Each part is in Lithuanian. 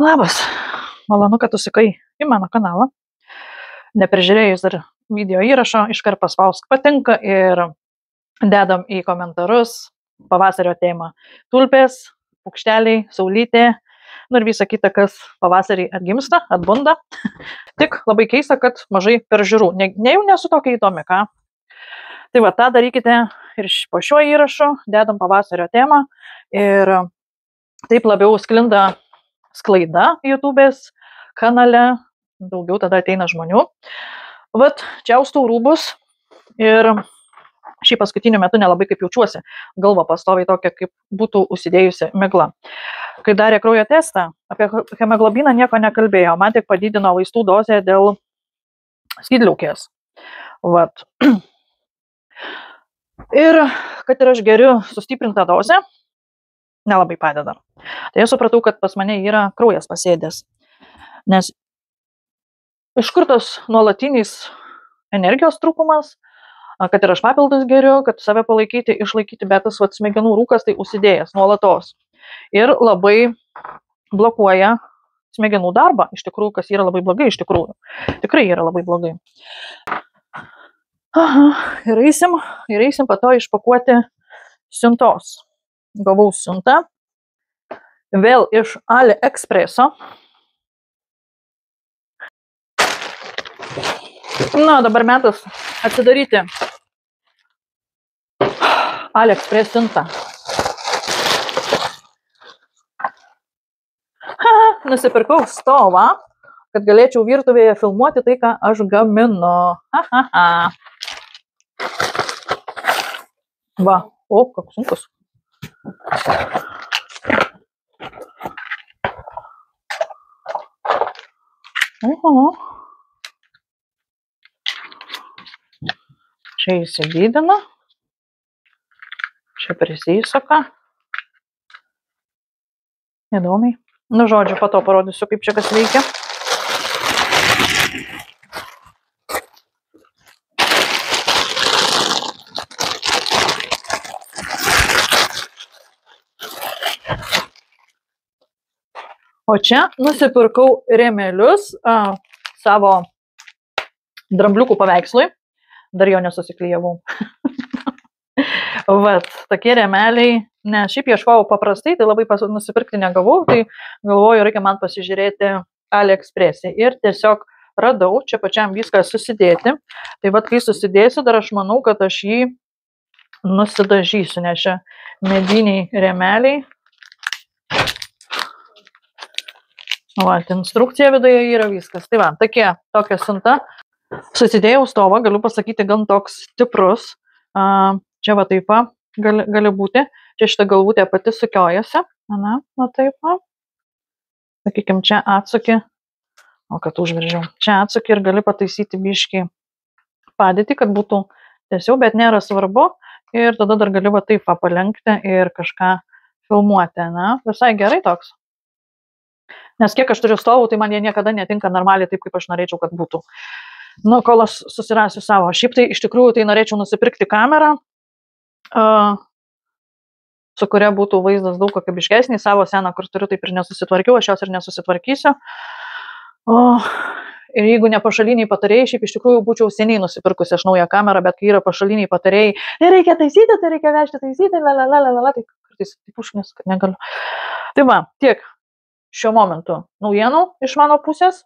Labas, malonu, kad užsukai į mano kanalą. Neprižiūrėjus dar video įrašo, iškart paspausk patinka ir dedam į komentarus pavasario temą. Tulpės, paukšteliai, saulytė, ir visa kita, kas pavasarį atgimsta, atbunda. Tik labai keista, kad mažai peržiūrų. Ne jau nesu tokia įdomi, ką? Tai va, tą darykite ir po šiuo įrašu, dedam pavasario temą ir taip labiau sklinda sklaida YouTube'ės kanale, daugiau tada ateina žmonių. Vat, džiaustau rūbus ir šį paskutiniu metu nelabai kaip jaučiuosi. Galva pastoviai tokia, kaip būtų užsidėjusi migla. Kai darė kraujo testą, apie hemoglobiną nieko nekalbėjo, man tik padidino vaistų dozę dėl skydliaukės. Vat. Ir kad ir aš geriu sustiprintą dozę, nelabai padeda. Tai aš supratau, kad pas mane yra kraujas pasėdęs. Nes iš kur tas nuolatinis energijos trūkumas, kad ir aš papildus geriu, kad save palaikyti, išlaikyti, bet tas smegenų rūkas tai užsidėjęs nuolatos. Ir labai blokuoja smegenų darbą, iš tikrųjų, kas yra labai blogai, iš tikrųjų. Tikrai yra labai blogai. Aha, ir eisim po to išpakuoti siuntos. Gavau siuntą, vėl iš AliExpreso. Na, dabar metas atsidaryti AliExpress siuntą. Nusipirkau stovą, kad galėčiau virtuvėje filmuoti tai, ką aš gaminu. Va, o, koks sunkus. Čia įsidydina, čia prisisuka. Įdomiai. Nu, žodžiu, po to parodysiu, kaip čia kas veikia. O čia nusipirkau rėmelius savo drambliukų paveikslui. Dar jo nesusiklijavau. Vat, tokie rėmeliai, ne, šiaip ieškojau paprastai, tai labai nusipirkti negavau, tai galvoju, reikia man pasižiūrėti AliExpress'e. Ir tiesiog radau čia pačiam viską susidėti. Tai vat, kai susidėsiu, dar aš manau, kad aš jį nusidažysiu, nes čia mediniai rėmeliai. Va, instrukcija viduje yra viskas. Tai va, tokia siunta. Susidėjau stovą, galiu pasakyti, gan toks stiprus. Čia va taip gali būti. Čia šitą galvutę pati sukiojasi. Na taip. Sakykime, čia atsuki. O, kad užveržiau. Čia atsuki ir gali pataisyti biškį padėtį, kad būtų tiesiau, bet nėra svarbu. Ir tada dar gali va taip palenkti ir kažką filmuoti. Na, visai gerai toks. Nes kiek aš turiu stovų, tai man jie niekada netinka normaliai taip, kaip aš norėčiau, kad būtų. Nu, kol aš susirasiu savo. Šiaip tai iš tikrųjų tai norėčiau nusipirkti kamerą, su kuria būtų vaizdas daug kokybiškesnis. Savo seną, kur turiu, taip ir nesusitvarkiau, aš jos ir nesusitvarkysiu. Ir jeigu ne pašaliniai patarėjai, šiaip iš tikrųjų būčiau seniai nusipirkusi aš naują kamerą, bet kai yra pašaliniai patarėjai, reikia taisyti, tai reikia vežti taisyti, tai kartais taip užmės, kad negaliu. Tai va, tiek šiuo momentu naujienų iš mano pusės.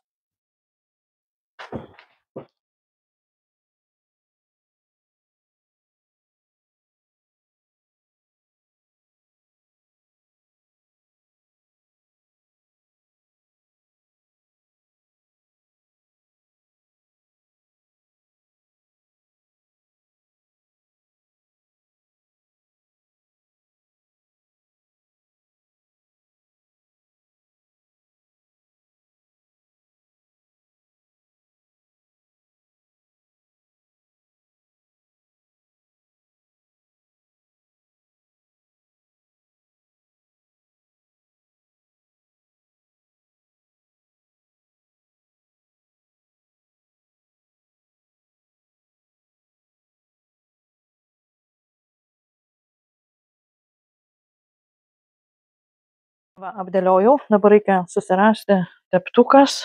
Va, apdėliojau, dabar reikia susirasti teptukas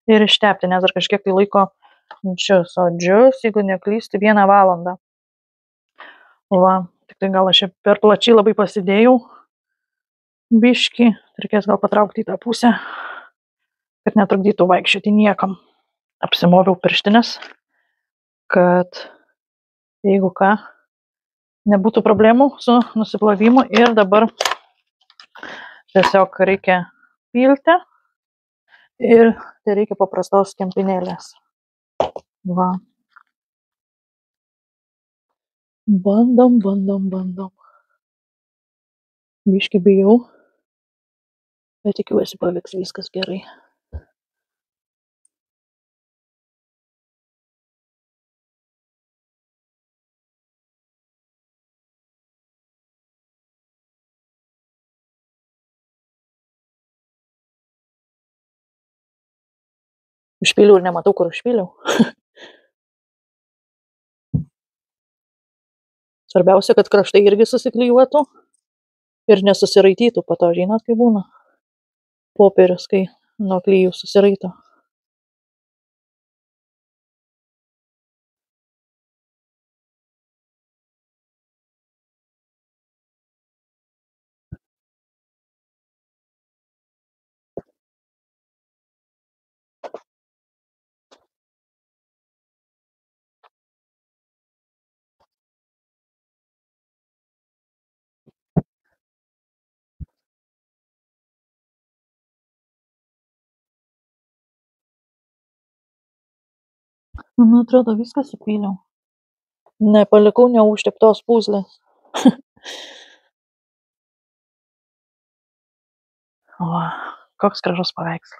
ir ištepti, nes dar kažkiek tai laiko sodžius, jeigu neklysti, 1 valandą. Va, tik tai gal aš per plačiai labai pasidėjau biškį, reikės gal patraukti į tą pusę, kad netrukdytų vaikščioti niekam. Apsimoviau pirštinės, kad jeigu ką, nebūtų problemų su nusiplovimu ir dabar tiesiog reikia pilti ir tai reikia paprastos kempinėlės. Va. Bandom. Biškį bijau, bet tikiuosi pavyks viskas gerai. Užpyliau ir nematau, kur užpyliau. Svarbiausia, kad kraštai irgi susiklijuotų ir nesusiraitytų. Po to žinot, kai būna popierius, kai nuo klijų susiraito. Man atrodo, viskas supyliau. Nepalikau neužteptos pūzlės. O, koks gražus paveikslas.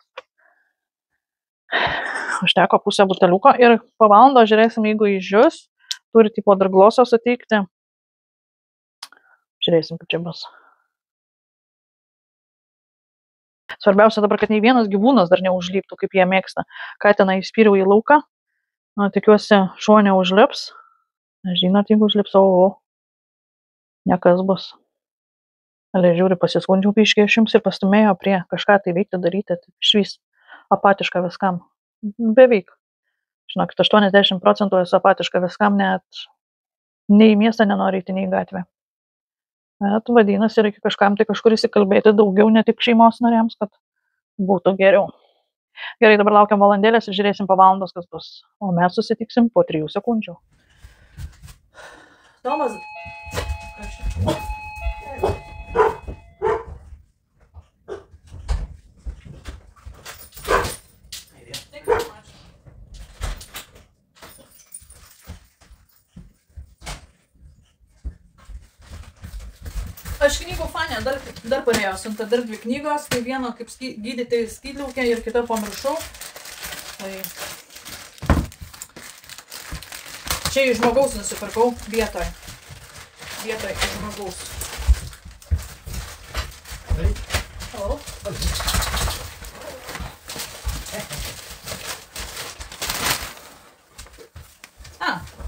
Užteko pusę buteliuko ir po valandos žiūrėsim, jeigu išdžius, turi tipo dar gloso suteikti. Žiūrėsim, kaip čia bus. Svarbiausia dabar, kad nei vienas gyvūnas dar neužliptų, kaip jie mėgsta. Katiną įspyriau į lauką. Tikiuosi, šuo neužlips. Žinot, jeigu užlips, nekas bus. Žiūri, pasiskundžiau biškį iš jums ir pastumėjo prie kažką tai veikti, daryti. Išvis apatiška viskam. Beveik. Žinokit, 80% esu apatiška viskam, net nei į miestą nenori eiti, nei į gatvę. Bet vadinasi, reikia kažkam tai kažkur įsikalbėti daugiau, ne tik šeimos nariams, kad būtų geriau. Gerai, dabar laukiam valandėlės ir žiūrėsim po valandos, kas bus. O mes susitiksim po 3 sekundžių. Tomas. Aš knygų fanė, dar parėjo siunta, dar 2 knygos, tai viena kaip gydyti skydliaukę ir kita pamiršau. Tai čia iš žmogaus nusipirkau vietoj iš žmogaus. Hello.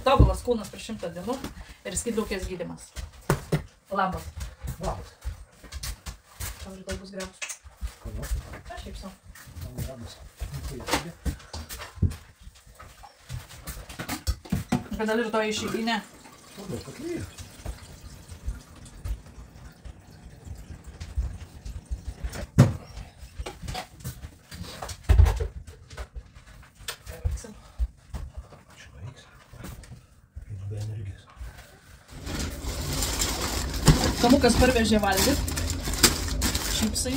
Tobulas kūnas per 100 dienų ir skydliaukės gydymas. Labas. Labas. Tau rytoj bus gražus. Kodėl? Aš šiaip sau. Labas. Kada rytoj išeiginė? Labai paklyja. Be energijos. Tomukas parvežė valgyt. Čipsai.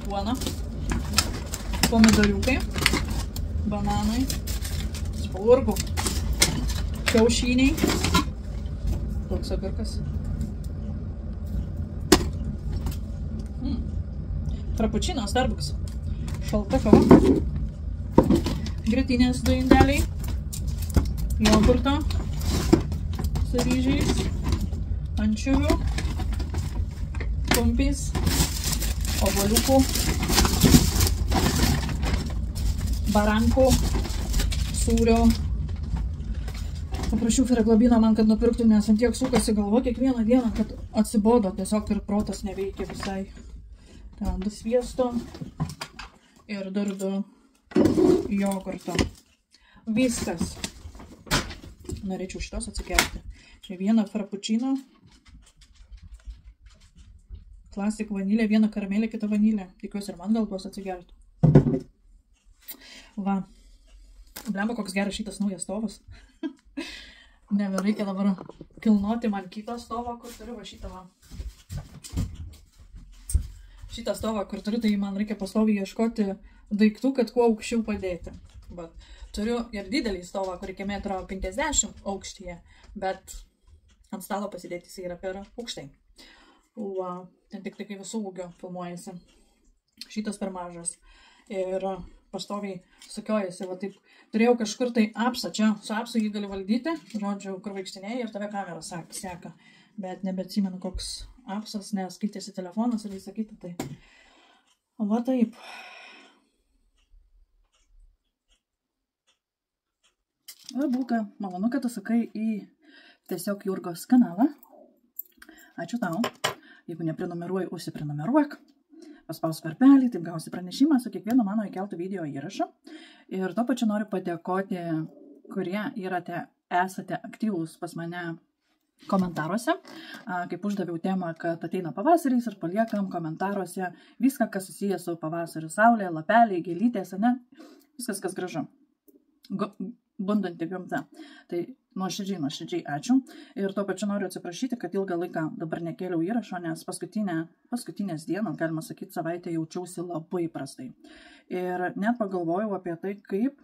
Duona. Pomidoriukai. Bananai. Spalurgų. Kiaušiniai. Toks agurkas. Frappuccino, Starbucks. Šalta kava. Grietinės 2 indeliai. Jogurto su ryžiais, ančiuvių, kumpis, obuoliukų, barankų, sūrio. Paprašiau Fereglabino man, kad nupirktų, nes ant tiek sukasi galva kiekvieną dieną, kad Atsibodo tiesiog ir protas neveikia visai. Ten 2 sviesto ir dar 2 jogurto. Viskas. Norėčiau šitos atsigerti. Čia 1 frappuccino. Classic vanilė, 1 karamelė, kita vanilė. Tikiuosi ir man gal tuos atsigertų. Va. Blemba, koks geras šitas naujas stovas. Nebereikia dabar kilnoti man kitą stovą, kur turiu va šitą va. Šitą stovą, kur turiu, tai man reikia pastoviai ieškoti daiktų, kad kuo aukščiau padėti. Bet turiu ir didelį stovą, kur reikia 1,50 m aukštyje, bet ant stalo pasidėti jis yra per aukštai. Va, ten tik tai visų ūgio filmuojasi. Šitas per mažas. Ir pastoviai sukiojasi, va taip. Turėjau kažkur tai apsą, čia su apsu jį gali valdyti, žodžiu, kur vaikštinėjai ir tave kamera seka. Bet nebeatsimenu koks apsas, nes skaitėsi telefonas ir visą kitą. Tai. Va taip. Va, Būka, malonu, kad tu sakai į tiesiog Jurgos kanalą. Ačiū tau. Jeigu neprenumeruoji, užsiprenumeruok. Paspausk varpelį, taip gausi pranešimą su kiekvieno mano įkeltų video įrašą. Ir to pačiu noriu padėkoti, kurie esate aktyvūs pas mane komentaruose. Kaip uždaviau temą, kad ateina pavasaris ir paliekam komentaruose viską, kas susijęs su pavasariu, saulė, lapeliai, gėlytės, ne? Viskas, kas gražu. Bundanti gamta. Tai nuoširdžiai ačiū. Ir tuo pačiu noriu atsiprašyti, kad ilgą laiką dabar nekėliau įrašo, nes paskutinės dienas, galima sakyti, savaitę jaučiausi labai prastai. Ir net pagalvojau apie tai, kaip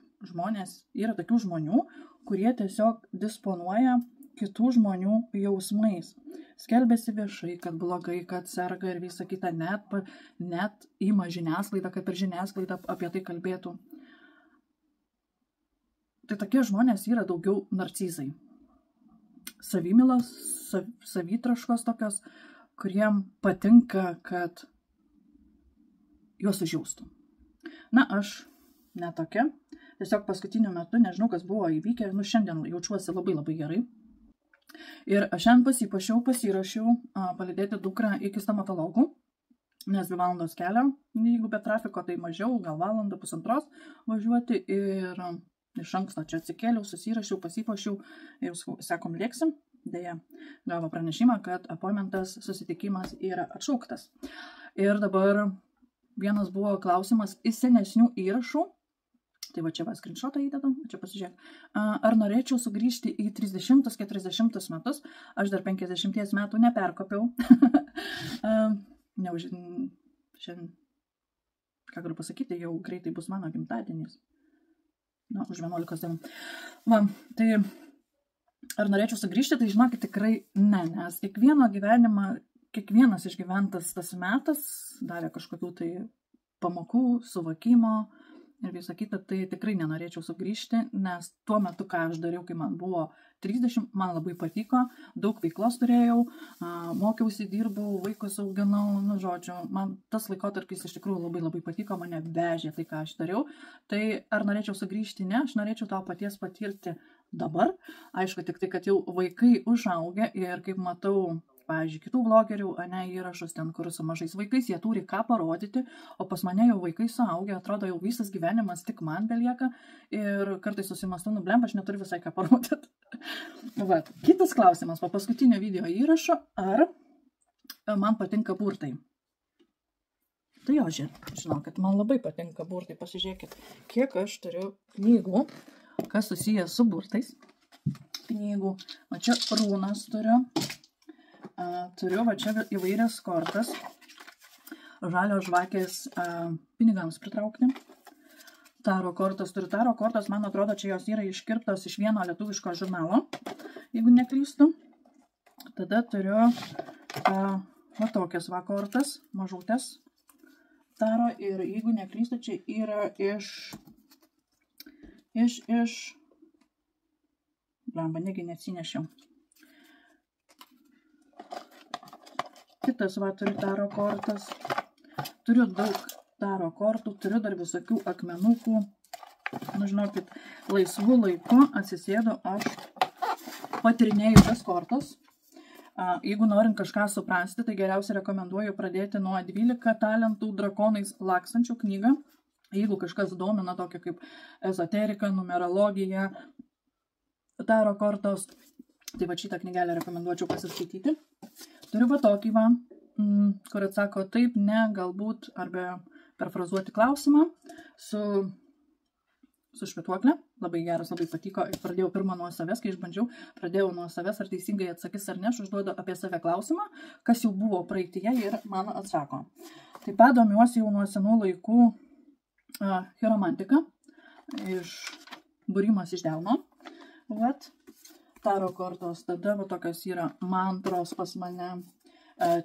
yra tokių žmonių, kurie tiesiog disponuoja kitų žmonių jausmais. Skelbėsi viešai, kad blogai, kad serga ir visa kita, net ima žiniasklaidą, kad per žiniasklaidą apie tai kalbėtų. Tai tokie žmonės yra daugiau narcizai. Savimilos, savitraškos tokios, kuriem patinka, kad juos užjaustų. Na, aš ne tokia. Tiesiog paskutiniu metu, nežinau, kas buvo įvykę, šiandien jaučiuosi labai gerai. Ir aš šiandien pasirašiau palydėti dukrą iki stomatologų, nes 2 valandos kelio, jeigu be trafiko, tai mažiau, gal valandą, 1,5 važiuoti ir iš anksto čia atsikėliau, susirašiau, pasipuošiau, jau sakom, lėksim. Deja, gavo pranešimą, kad appointmentas, susitikimas yra atšauktas. Ir dabar vienas buvo klausimas iš senesnių įrašų. Tai va čia va screenshotą įdedu, čia pasižiūrėk. Ar norėčiau sugrįžti į 30-40 metus? Aš dar 50 metų neperkopiau. Šiandien, ką galiu pasakyti, jau greitai bus mano gimtadienis. Na, už 11 dienų. Va, tai ar norėčiau sugrįžti, tai žinokit, tikrai ne, nes kiekvienas išgyventas tas metas davė kažkokių tai pamokų, suvokimo ir visą kitą, tai tikrai nenorėčiau sugrįžti, nes tuo metu, ką aš dariau, kai man buvo 30, man labai patiko, daug veiklos turėjau, mokiausi, dirbau, vaikus auginau, žodžiu, man tas laikotarpis iš tikrųjų labai patiko, mane vežė tai, ką aš dariau. Tai ar norėčiau sugrįžti? Ne, aš norėčiau to paties patirti dabar. Aišku, tik tai, kad jau vaikai užaugę ir kaip matau, pavyzdžiui, kitų vlogerių, įrašus ten, kur su mažais vaikais, jie turi ką parodyti, o pas mane jau vaikai suaugę, atrodo, jau visas gyvenimas tik man belieka ir kartais susimąstu, blemba, aš neturiu visai ką parodyti. Va, kitas klausimas, po paskutinio video įrašo, ar man patinka burtai. Tai jo, žinokit, man labai patinka burtai, pasižiūrėkit, kiek aš turiu knygų, kas susijęs su burtais. Knygų, va čia runas turiu. Turiu va čia įvairias kortas, žalio žvakės pinigams pritraukti. Taro kortas, turiu taro kortas, man atrodo, čia jos yra iškirptos iš vieno lietuviško žurnalo, jeigu neklystu. Tada turiu va tokias va kortas, mažutės taro ir jeigu neklystu, čia yra blemba, negi neatsinešiau. Kitas va turiu taro kortas, turiu daug taro kortų, turiu dar visokių akmenukų. Žinokit, laisvų laiku atsisėdu, aš patirinėju tas kortas. Jeigu norint kažką suprasti, tai geriausiai rekomenduoju pradėti nuo 12 talentų drakonais lakstančių knygą. Jeigu kažkas domina tokia kaip ezoterika, numerologija, taro kortos, tai va šitą knygelę rekomenduočiau pasiskaityti. Turiu va tokį va, kur atsako taip, ne, galbūt, arba perfrazuoti klausimą su švytuoklė. Labai geras, labai patiko. Pradėjau pirmą nuo savęs, kai išbandžiau, pradėjau nuo savęs, ar teisingai atsakys ar ne, aš užduodu apie save klausimą, kas jau buvo praeityje ir man atsako. Taip pat domiuosi jau nuo senų laikų chiromantika, iš būrimas iš delno. Vat, taro kortos, tada va tokios yra mantros pas mane.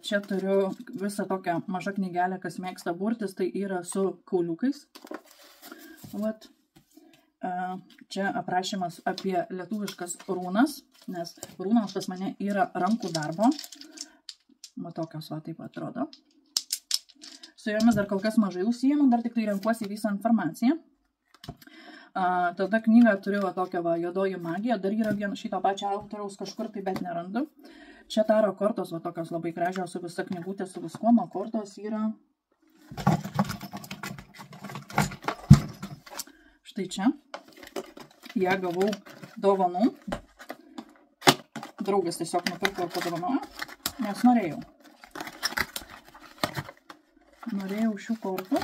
Čia turiu visą tokią mažą knygelę, kas mėgsta burtis, tai yra su kauliukais. Vat. Čia aprašymas apie lietuviškas rūnas, nes rūnos pas mane yra rankų darbo. Va tokios va taip atrodo. Su jomis dar kol kas mažai užsiimu, dar tik tai renkuosi visą informaciją. Tada knygą turiu va tokią va juodoji magija, dar yra viena šito pačio autoriaus kažkur tai, bet nerandu. Čia taro kortos, va tokios labai gražios, su visa knygutė, su viskuoma, kortos yra. Štai čia. Ją gavau dovanų. Draugas tiesiog nupirko ir padovanojo, nes norėjau. Norėjau šių kortų.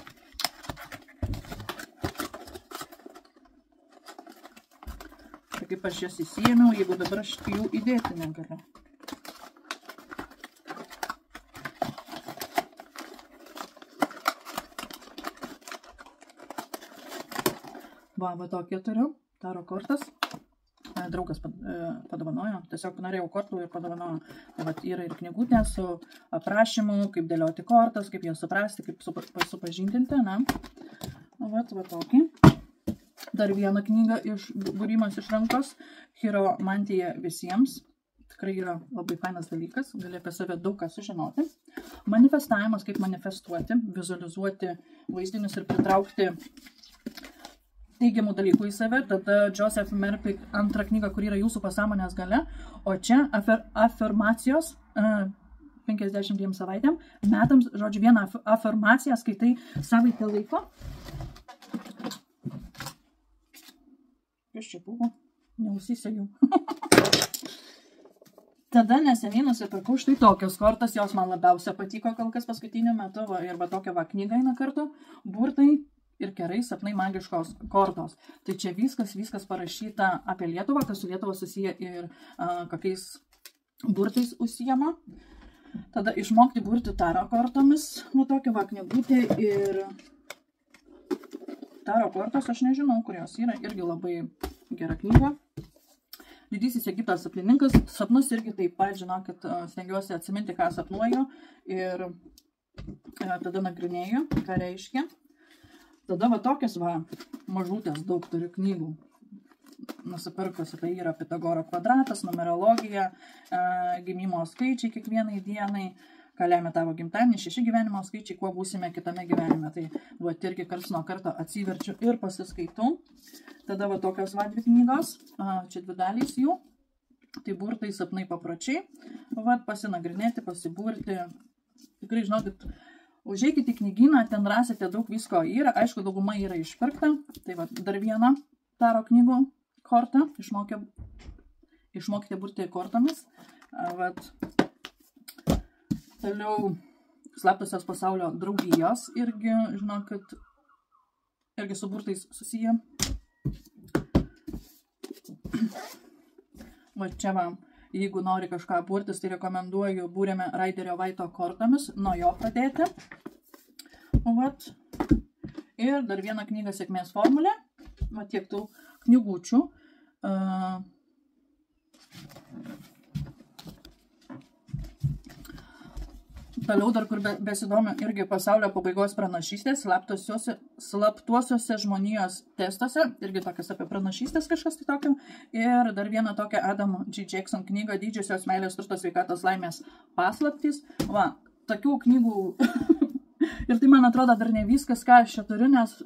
Tai kaip aš jas įsiėmiau, jeigu dabar aš jų įdėti negaliu. Va tokie turiu, taro kortas. Draugas padovanojo, tiesiog norėjau kortų ir padovanojo. Tai vat yra ir knygutė su aprašymu, kaip dėlioti kortas, kaip jas suprasti, kaip supažindinti, ne? Vat tokį. Dar vieną knygą iš būrimas iš rankos, chiromantija visiems. Tikrai yra labai fainas dalykas, gali apie save daug ką sužinoti. Manifestavimas, kaip manifestuoti, vizualizuoti vaizdinius ir pritraukti teigiamų dalykų į save. Tada Joseph Murphy antrą knygą, kur yra jūsų pasąmonės galia. O čia afirmacijos 52 savaitėm. Metams, žodžiu, vieną afirmaciją skaitai savaitę laiko. Kas čia buvo? Neusisegiau. Tada neseniai nusipirkau štai tokios kortas. Jos man labiausia patiko kol kas paskutiniu metu. Ir va tokia va knyga eina kartu. Burtai ir kerai, sapnai, magiškos kortos. Tai čia viskas parašyta apie Lietuvą, kas su Lietuva susiję ir kokiais burtais užsijama. Tada išmokti burti taro kortomis. Nu, tokia va knygutė ir taro kortos, aš nežinau, kur jos yra. Irgi labai gera knyga. Didysis Egiptas sapnininkas. Sapnus irgi taip pat, žinokit, stengiuosi atsiminti, ką sapnuoju. Ir tada nagrinėju, ką reiškia. Tada va tokias va mažutės daug turiu knygų. Nusipirkusi, tai yra Pitagoro kvadratas, numerologija, gimimo skaičiai kiekvienai dienai, ką lemia tavo gimtadienį, 6 gyvenimo skaičiai, kuo būsime kitame gyvenime. Tai va irgi karts nuo karto atsiverčiu ir pasiskaitau. Tada va tokios va 2 knygos, čia 2 dalys jų. Tai burtai, sapnai, papročiai. Va pasinagrinėti, pasiburti. Tikrai žinokit, užeikite į knygyną, ten rasite daug visko yra. Aišku, dauguma yra išpirkta. Tai va, dar vieną taro knygų kortą. Išmokite burti kortomis. Vat. Toliau slaptosios pasaulio draugijos. Irgi, žinokit, irgi su burtais susiję. Va čia va. Jeigu nori kažką burtis, tai rekomenduoju būrėme Raiderio Vaito kortomis, nuo jo pradėti. Vat. Ir dar vieną knygą sėkmės formulė. Va tiek tų knygučių. Toliau dar kur besidomiu irgi pasaulio pabaigos pranašystės, slaptuosiuose žmonijos testuose, irgi tokias apie pranašystės kažkas tai tokio. Ir dar vieną tokią Adam G. Jackson knygą, Didžiosios meilės, turtos, sveikatos, laimės paslaptys. Va, tokių knygų. Ir tai man atrodo dar ne viskas, ką aš čia turiu, nes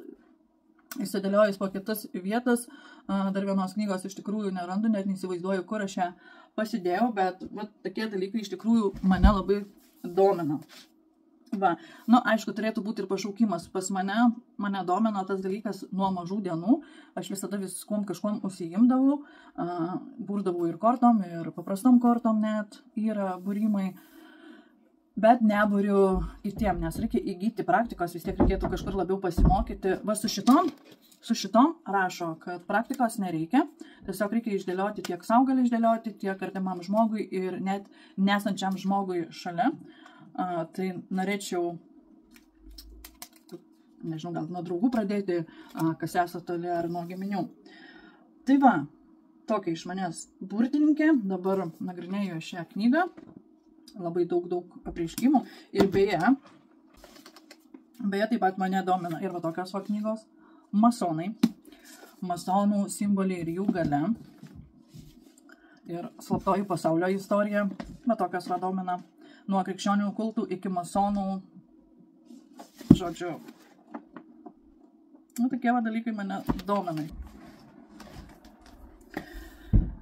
įsidėliojus po kitas vietas, dar vienos knygos iš tikrųjų nerandu, net neįsivaizduoju, kur aš ją pasidėjau, bet tokie dalykai iš tikrųjų mane labai domina. Va, aišku, turėtų būti ir pašaukimas. Pas mane domino tas dalykas nuo mažų dienų. Aš visada kažkuom užsiimdavau, burdavau ir kortom, ir paprastom kortom net yra būrimai. Bet neburiu kitiem, nes reikia įgyti praktikos, vis tiek reikėtų kažkur labiau pasimokyti. Va, su šitom rašo, kad praktikos nereikia, tiesiog reikia išdėlioti, tiek sau gali išdėlioti, tiek artimam žmogui ir net nesančiam žmogui šalia. Tai norėčiau, nežinau, gal nuo draugų pradėti, kas esate toli ar nuo giminių. Tai va, tokia iš manęs burtininkė, dabar nagrinėju šią knygą. Labai daug apreiškimų. Ir beje taip pat mane domina ir va tokios va knygos. Masonai. Masonų simboliai ir jų galia. Ir slaptoji pasaulio istorija. Va tokios va domina. Nuo krikščionių kultų iki masonų. Žodžiu. Tokie va dalykai mane domina.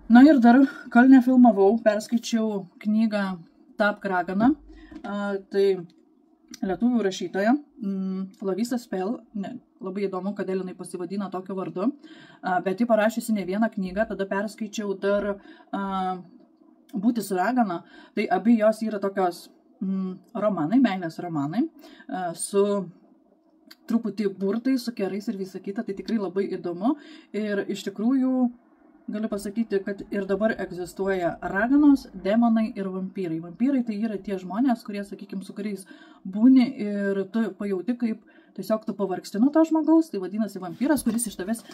Na ir dar, kol nefilmavau, perskaičiau knygą Tapk ragana, tai lietuvių rašytoja, Lavisa Spell, labai įdomu, kodėl jinai pasivadina tokiu vardu, bet ji parašysi ne vieną knygą, tada perskaičiau dar Būti su ragana, tai abi jos yra tokios romanai, meilės romanai, su truputį burtai, su kerais ir visa kita, tai tikrai labai įdomu ir iš tikrųjų galiu pasakyti, kad ir dabar egzistuoja raganos, demonai ir vampyrai. Vampyrai tai yra tie žmonės, kurie, sakykime, su kuriais būni ir tu pajauti, kaip tiesiog tu pavargsti nuo to žmogaus, tai vadinasi vampyras, kuris iš tavęs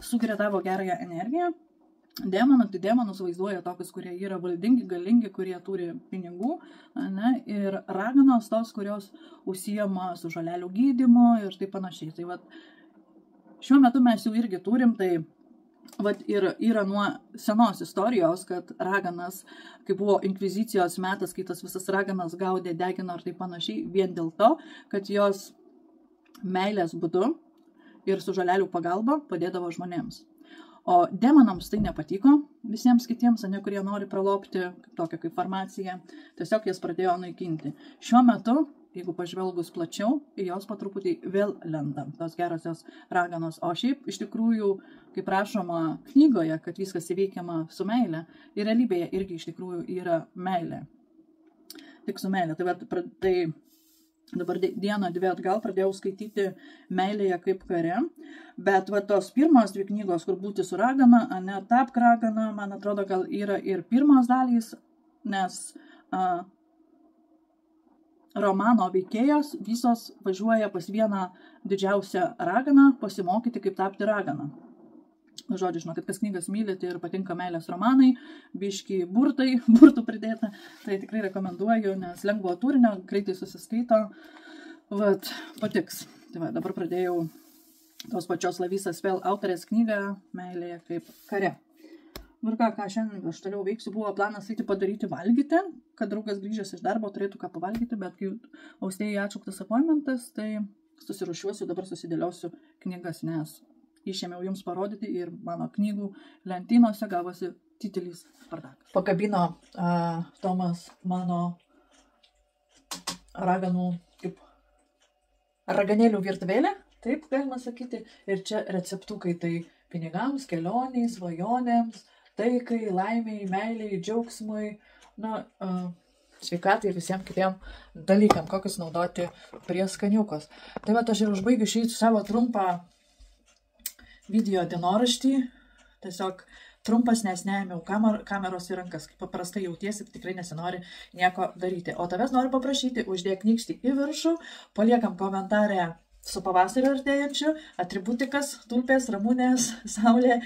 sugeria tavo gerąją energiją. Tai demonus vaizduoja tokius, kurie yra valdingi, galingi, kurie turi pinigų, ne? Ir raganos tos, kurios užsiema su žolelių gydymu ir taip panašiai. Tai vat, šiuo metu mes jau irgi turim, tai vat ir yra nuo senos istorijos, kad raganas, kai buvo inkvizicijos metas, kai tas visas raganas gaudė, degino ir taip panašiai, vien dėl to, kad jos meilės būdu ir su žolelių pagalba padėdavo žmonėms. O demonams tai nepatiko visiems kitiems, ne, kurie nori pralopti, tokia kaip farmacija, tiesiog jas pradėjo naikinti. Šiuo metu, jeigu pažvelgus plačiau, jos po truputį vėl lenda, tos gerosios raganos. O šiaip, iš tikrųjų, kaip rašoma knygoje, kad viskas įveikiama su meile, ir realybėje irgi iš tikrųjų yra meilė. Tik su meilė. Tai dabar dieną dvi atgal pradėjau skaityti Meilėje kaip kare, bet va tos pirmos dvi knygos, kur Būti su ragana, ne Tapk ragana, man atrodo, gal yra ir pirmos dalys, nes romano veikėjos visos važiuoja pas vieną didžiausią raganą pasimokyti, kaip tapti raganą. Žodžiu, žinokit, kas knygas mylite ir patinka meilės romanai, biški burtų pridėta, tai tikrai rekomenduoju, nes lengvo turinio, greitai susiskaito, vat, patiks. Tai va, dabar pradėjau tos pačios Lavisa Spell autorės knygą Meilėje kaip kare. Ir ką šiandien aš toliau veiksiu, buvo planas eiti padaryti valgyti, kad draugas grįžęs iš darbo turėtų ką pavalgyti, bet kai Austėjai atšauktas appointmentas, tai susirušiuosiu, dabar susidėliosiu knygas, nes išėmiau jums parodyti ir mano knygų lentynose gavosi didelis bardakas. Pakabino Tomas mano raganų, kaip raganėlių virtuvėlę, taip galima sakyti, ir čia receptukai tai pinigams, kelioniai, svajonėms, taikai, laimiai, meiliai, džiaugsmui, sveikatai ir visiems kitiem dalykam, kokius naudoti prie skaniukos. Tai va, aš ir užbaigiu šį savo trumpą video dienoraštį, tiesiog trumpas, nes neėmiau kameros į rankas, kaip paprastai jautiesi, tikrai nesinori nieko daryti. O tavęs noriu paprašyti, uždėk nykštį į viršų, paliekam komentarę su pavasariu artėjančiu, atributikas, tulpės, ramunės, saulė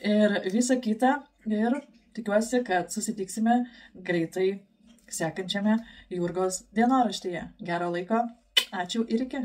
ir visa kita. Ir tikiuosi, kad susitiksime greitai sekančiame Jurgos dienoraštyje. Gero laiko, ačiū ir iki.